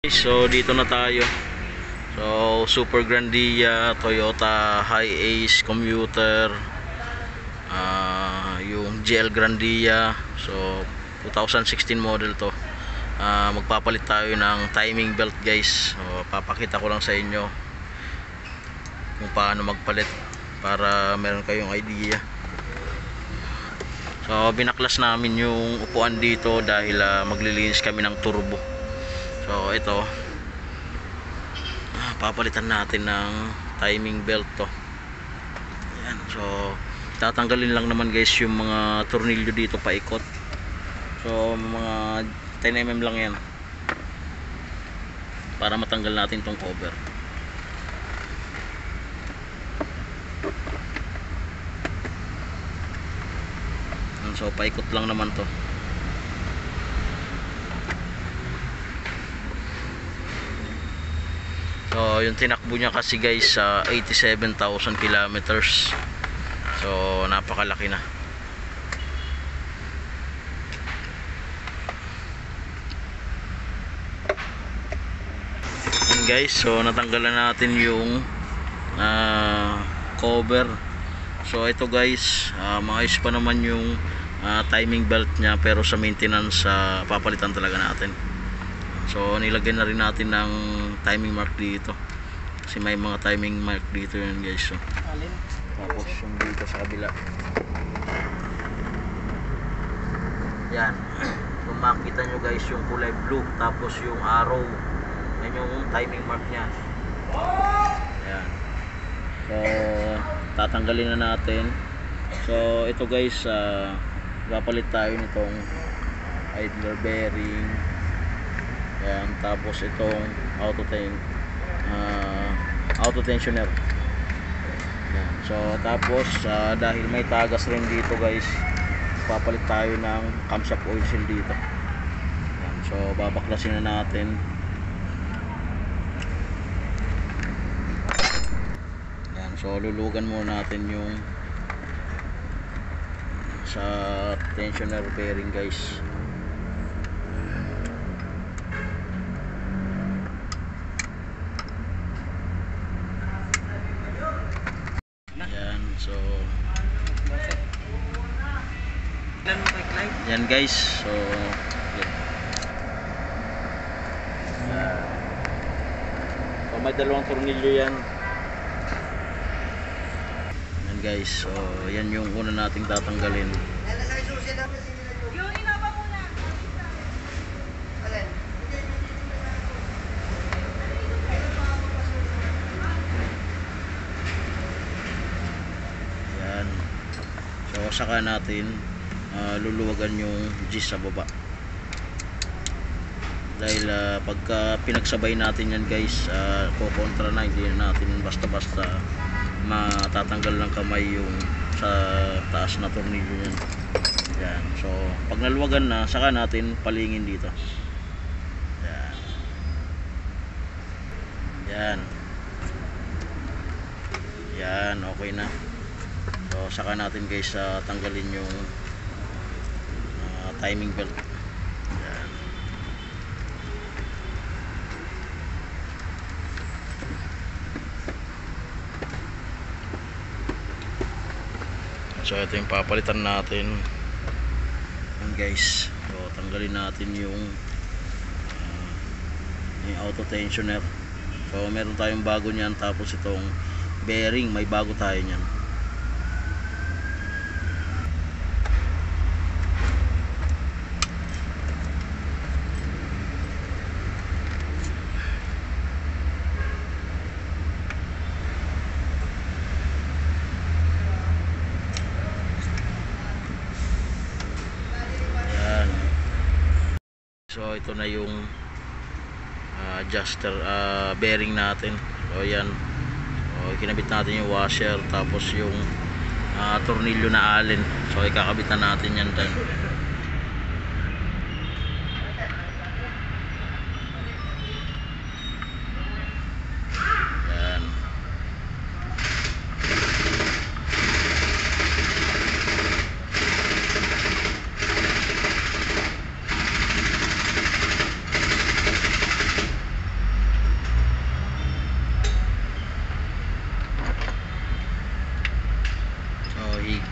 So dito na tayo. So Super Grandia, Toyota Hi-Ace Commuter, yung GL Grandia. So 2016 model to. Magpapalit tayo ng timing belt guys. So papakita ko lang sa inyo kung paano magpalit para meron kayong idea. So binaklas namin yung upuan dito dahil maglilinis kami ng turbo. So ito, papalitan natin ng timing belt to. Ayan, so tatanggalin lang naman guys yung mga tornilyo dito paikot. So mga 10mm lang yan para matanggal natin tong cover. So paikot lang naman to. So yung tinakbo niya kasi guys 87,000 kilometers. So napakalaki na. And guys, so natanggalan natin yung cover. So ito guys, maayos pa naman yung timing belt niya, pero sa maintenance papalitan talaga natin. So nilagyan na rin natin ng timing mark dito kasi may mga timing mark dito yun guys. So, tapos yung dito sa kabila yan, kung makita nyo guys yung kulay blue tapos yung arrow, yan yung timing mark nya. Yan. So tatanggalin na natin. So ito guys, papalit tayo nitong idler bearing. Yan, tapos itong auto tensioner. Yan. So tapos dahil may tagas rin dito guys, papalit tayo ng camshaft oil seal dito. Yan. So babaklasin na natin. Yan. So lulugan muna natin yung sa tensioner bearing guys. So yan guys, so may dalawang tornilyo yan. Yan guys, so yan yung una nating tatanggalin. So saka natin luluwagan yung G's sa baba, dahil pagka pinagsabay natin yan guys, kukontra na, hindi natin basta basta matatanggal ng kamay yung sa taas na tornilyo yan. Yan. So pag naluwagan na, saka natin palingin dito. Yan. Yan. Yan, okay na. So saka natin guys tanggalin yung timing belt. Yan. So ito yung papalitan natin. Yan guys. So tanggalin natin yung auto tensioner. So meron tayong bago niyan, tapos itong bearing may bago tayo niyan. So ito na yung adjuster bearing natin. So yan, so kinabit natin yung washer, tapos yung tornilyo na allen. So ikakabit na natin yan din. Yan.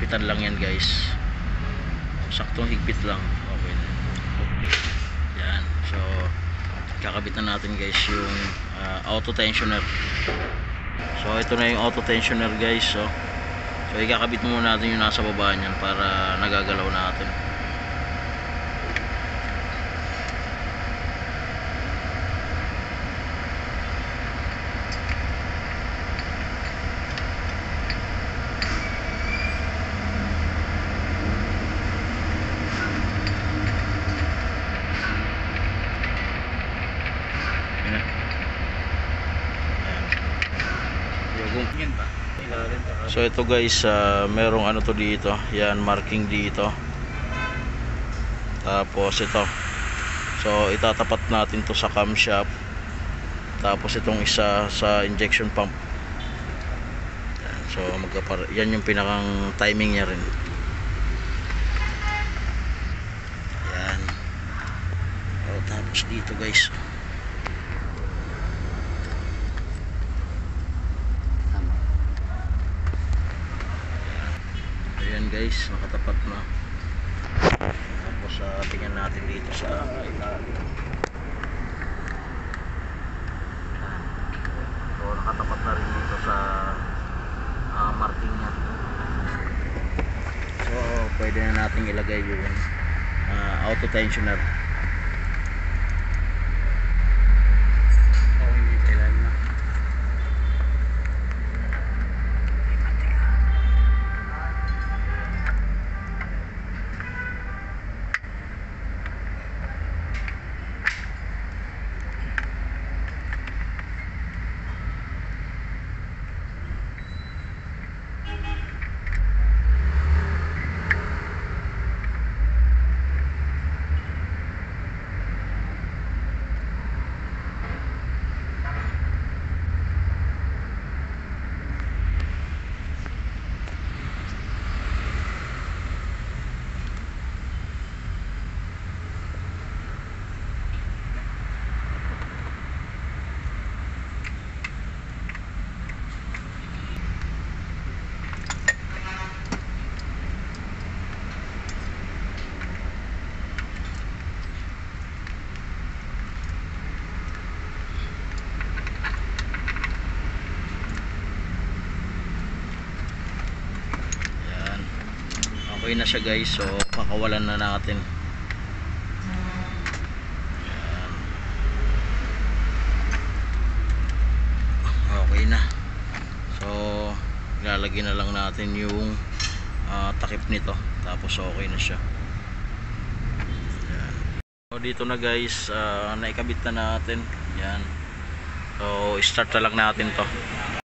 higpitan lang yan guys. Saktong higpit lang, okay na. Yan, so kakabitan natin guys yung auto tensioner. So ito na yung auto tensioner guys. So ikakabit muna natin yung nasa baba niyan para nagagalaw natin. So ito guys, merong ano to dito, yan marking dito. Tapos ito, so itatapat natin to sa camshaft. Tapos itong isa sa injection pump. Yan, so yan yung pinakang timing niya rin. Yan. O, tapos dito guys, guys, nakatapat na. Tapos tingnan natin dito sa ilalim. So nakatapat na rin dito sa marking niya. So pwede na natin ilagay yung auto tensioner. Okay na siya guys, so pakawalan na natin. Ayan. Okay na. So ilalagay na lang natin yung takip nito, tapos okay na siya. Ayan. So dito na guys, naikabit na natin. Yan. So start na lang natin to.